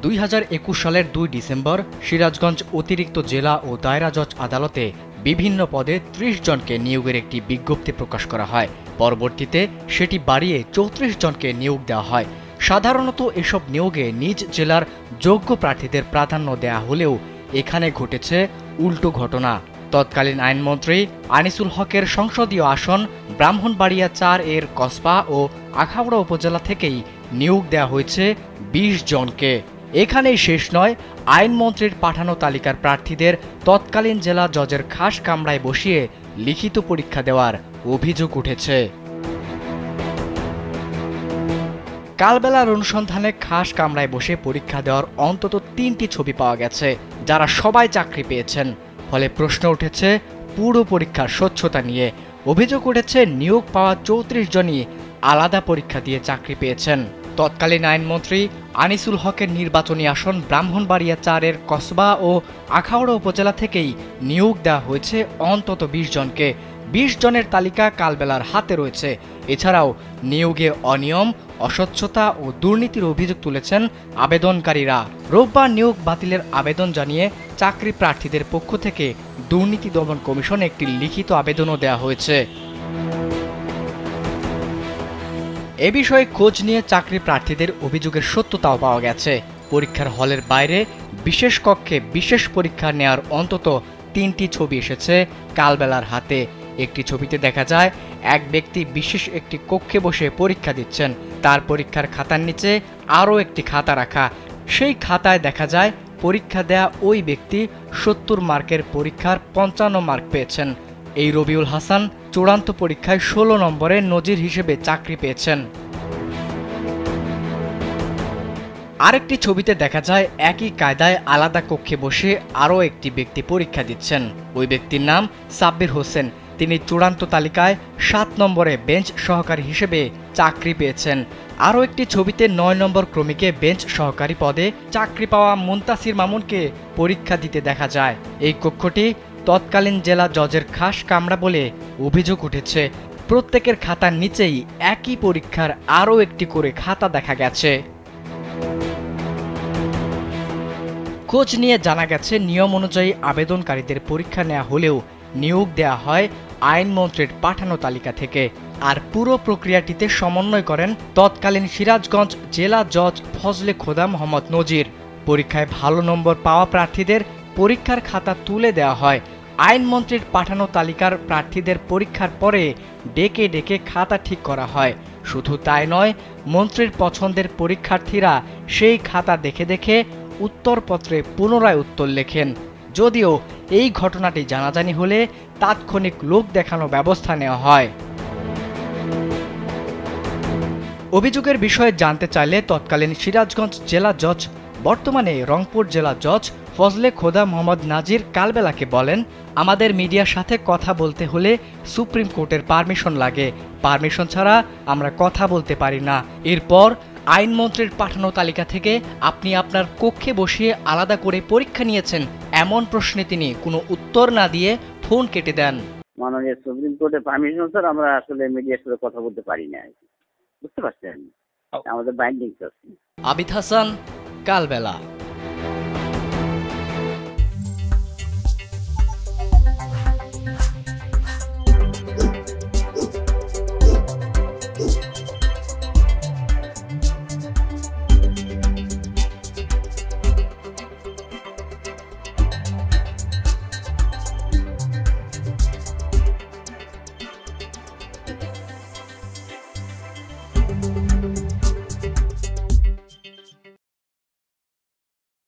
2021 সালের 2 ডিসেম্বর সিরাজগঞ্জ অতিরিক্ত জেলা ও দায়রা জজ আদালতে বিভিন্ন পদে 30 জনকে নিয়োগের একটি বিজ্ঞপ্তি প্রকাশ করা হয়। পরবর্তীতে সেটি বাড়িয়ে 34 জনকে নিয়োগ দেওয়া হয়। সাধারণত এসব নিয়োগে নিজ জেলার যোগ্য প্রার্থীদের প্রাধান্য দেয়া হলেও এখানে ঘটেছে উল্টো ঘটনা। তৎকালীন আইনমন্ত্রী আনিসুল হকের সংসদীয় আসন ব্রাহ্মণবাড়িয়া 4 এর কসবা ও আখাউড়া উপজেলা থেকেই নিয়োগ দেওয়া হয়েছে 20 জনকে। এখানেই শেষ নয়, আইনমন্ত্রীর পাঠানো তালিকার প্রার্থীদের তৎকালীন জেলা জজের খাস কামরায় বসিয়ে লিখিত পরীক্ষা দেওয়ার অভিযোগ উঠেছে। কালবেলার অনুসন্ধানে খাস কামরায় বসে পরীক্ষা দেওয়ার অন্তত 3টি ছবি পাওয়া গেছে, যারা সবাই চাকরি পেয়েছেন। ফলে প্রশ্ন উঠেছে পুরো পরীক্ষার স্বচ্ছতা নিয়ে। অভিযোগ উঠেছে নিয়োগ পাওয়া 34 জনই আলাদা পরীক্ষা দিয়ে চাকরি পেয়েছেন। তৎকালীন আইনমন্ত্রী আনিসুল হকের নির্বাচনী আসন ব্রাহ্মণবাড়িয়া 4 এর কসবা ও আখাউড়া উপজেলা থেকেই নিয়োগ দেওয়া হয়েছে অন্তত 20 জনকে। 20 জনের তালিকা কালবেলার হাতে রয়েছে। এছাড়াও নিয়োগে অনিয়ম, অস্বচ্ছতা ও দুর্নীতির অভিযোগ তুলেছেন আবেদনকারীরা। রোববার নিয়োগ বাতিলের আবেদন জানিয়ে চাকরি প্রার্থীদের পক্ষ থেকে দুর্নীতি দমন কমিশনে একটি লিখিত আবেদনও দেওয়া হয়েছে। এ বিষয়ে খোঁজ নিয়ে চাকরি প্রার্থীদের অভিযোগের সত্যতাও পাওয়া গেছে। পরীক্ষার হলের বাইরে বিশেষ কক্ষে বিশেষ পরীক্ষা নেওয়ার অন্তত 3টি ছবি এসেছে কালবেলার হাতে। একটি ছবিতে দেখা যায় এক ব্যক্তি বিশেষ একটি কক্ষে বসে পরীক্ষা দিচ্ছেন। তার পরীক্ষার খাতার নিচে আরও একটি খাতা রাখা। সেই খাতায় দেখা যায় পরীক্ষা দেয়া ওই ব্যক্তি 70 মার্কের পরীক্ষার 55 মার্ক পেয়েছেন। এই রবিউল হাসান চূড়ান্ত পরীক্ষায় 16 নম্বরে নজির হিসেবে চাকরি পেয়েছেন। আরেকটি ছবিতে দেখা যায় একই কায়দায় আলাদা কক্ষে বসে আরও একটি ব্যক্তি পরীক্ষা দিচ্ছেন। ওই ব্যক্তির নাম সাব্বির হোসেন। তিনি চূড়ান্ত তালিকায় 7 নম্বরে বেঞ্চ সহকারী হিসেবে চাকরি পেয়েছেন। আরও একটি ছবিতে 9 নম্বর ক্রমিকে বেঞ্চ সহকারী পদে চাকরি পাওয়া মুনতাসির মামুনকে পরীক্ষা দিতে দেখা যায়। এই কক্ষটি তৎকালীন জেলা জজের খাস কামরা বলে অভিযোগ উঠেছে। প্রত্যেকের খাতার নিচেই একই পরীক্ষার আরও একটি করে খাতা দেখা গেছে। খোঁজ নিয়ে জানা গেছে নিয়ম অনুযায়ী আবেদনকারীদের পরীক্ষা নেওয়া হলেও নিয়োগ দেওয়া হয় আইনমন্ত্রীর পাঠানো তালিকা থেকে। আর পুরো প্রক্রিয়াটিতে সমন্বয় করেন তৎকালীন সিরাজগঞ্জ জেলা জজ ফজলে খোদা মোহাম্মদ নজির। পরীক্ষায় ভালো নম্বর পাওয়া প্রার্থীদের পরীক্ষার খাতা তুলে দেওয়া হয়। আইনমন্ত্রীর পাঠানো তালিকার প্রার্থীদের পরীক্ষার পরে ডেকে ডেকে খাতা ঠিক করা হয়। শুধু তাই নয়, মন্ত্রীর পছন্দের পরীক্ষার্থীরা সেই খাতা দেখে দেখে উত্তরপত্রে পুনরায় উত্তর লেখেন। যদিও এই ঘটনাটি জানাজানি হলে তাৎক্ষণিক লোক দেখানো ব্যবস্থা নেওয়া হয়। অভিযোগের বিষয়ে জানতে চাইলে তৎকালীন সিরাজগঞ্জ জেলা জজ, বর্তমানে রংপুর জেলা জজ ফজলে খোদা মোহাম্মদ নাজির কালবেলাকে বলেন, আমাদের মিডিয়ার সাথে কথা বলতে হলে সুপ্রিম কোর্টের পারমিশন লাগে। পারমিশন ছাড়া আমরা কথা বলতে পারি না। এরপর আইনমন্ত্রীর পাঠানো তালিকা থেকে আপনি আপনার কক্ষে বসিয়ে আলাদা করে পরীক্ষা নিয়েছেন এমন প্রশ্নে তিনি কোনো উত্তর না দিয়ে ফোন কেটে দেন। মাননীয় সুপ্রিম কোর্টের পারমিশন স্যার আমরা আসলে মিডিয়ার সাথে কথা বলতে পারি না, বুঝতে পারছেন, আমাদের বাইন্ডিং আছে। আবিদ হাসান, কালবেলা।